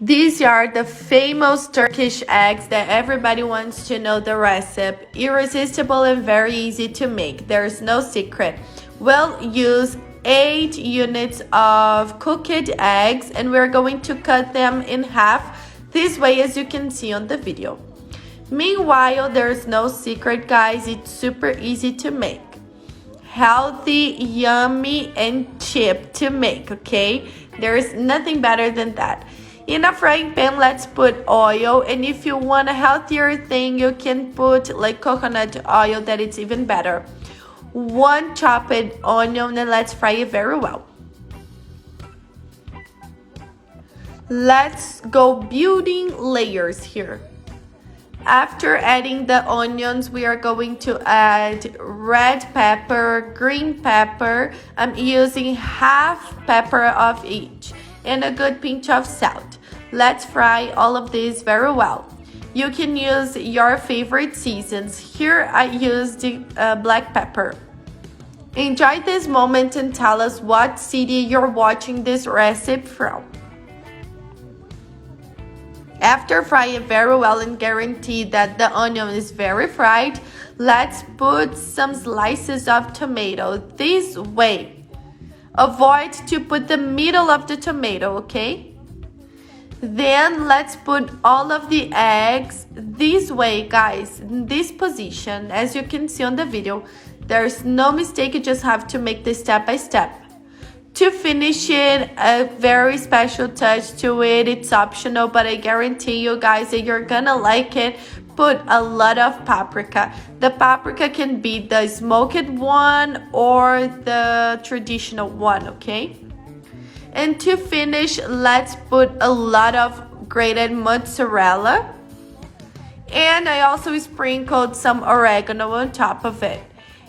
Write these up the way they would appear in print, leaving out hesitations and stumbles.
These are the famous Turkish eggs that everybody wants to know the recipe. Irresistible and very easy to make. There's no secret. We'll use 8 units of cooked eggs and we're going to cut them in half this way, as you can see on the video. Meanwhile, there's no secret, guys. It's super easy to make. Healthy, yummy, and cheap to make, okay? There's nothing better than that. In a frying pan, let's put oil, and if you want a healthier thing, you can put like coconut oil, that it's even better. 1 chopped onion, and let's fry it very well. Let's go building layers here. After adding the onions, we are going to add red pepper, green pepper. I'm using half pepper of each, and a good pinch of salt. Let's fry all of this very well. You can use your favorite seasons. Here I used black pepper. Enjoy this moment and tell us what city you're watching this recipe from. After frying very well and guarantee that the onion is very fried, let's put some slices of tomato this way. Avoid to put the middle of the tomato, okay? Then let's put all of the eggs this way, guys, in this position. As you can see on the video, there's no mistake, you just have to make this step by step. To finish it, a very special touch to it, it's optional, but I guarantee you guys that you're gonna like it. Put a lot of paprika. The paprika can be the smoked one or the traditional one, okay? And to finish, let's put a lot of grated mozzarella. And I also sprinkled some oregano on top of it.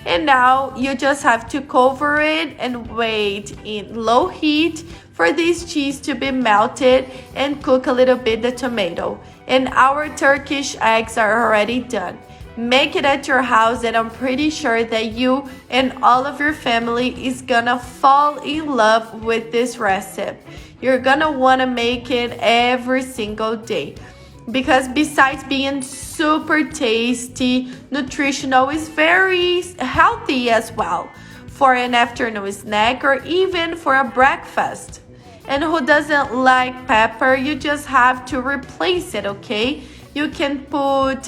And now you just have to cover it and wait in low heat for this cheese to be melted and cook a little bit the tomato. And our Turkish eggs are already done. Make it at your house, and I'm pretty sure that you and all of your family is gonna fall in love with this recipe. You're gonna wanna make it every single day. Because besides being super tasty, nutritional, is very healthy as well for an afternoon snack or even for a breakfast. And who doesn't like pepper? You just have to replace it, okay? You can put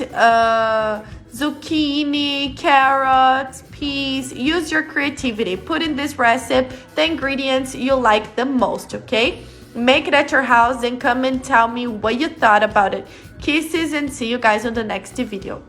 zucchini, carrots, peas. Use your creativity. Put in this recipe the ingredients you like the most, okay? Make it at your house and come and tell me what you thought about it. Kisses, and see you guys on the next video.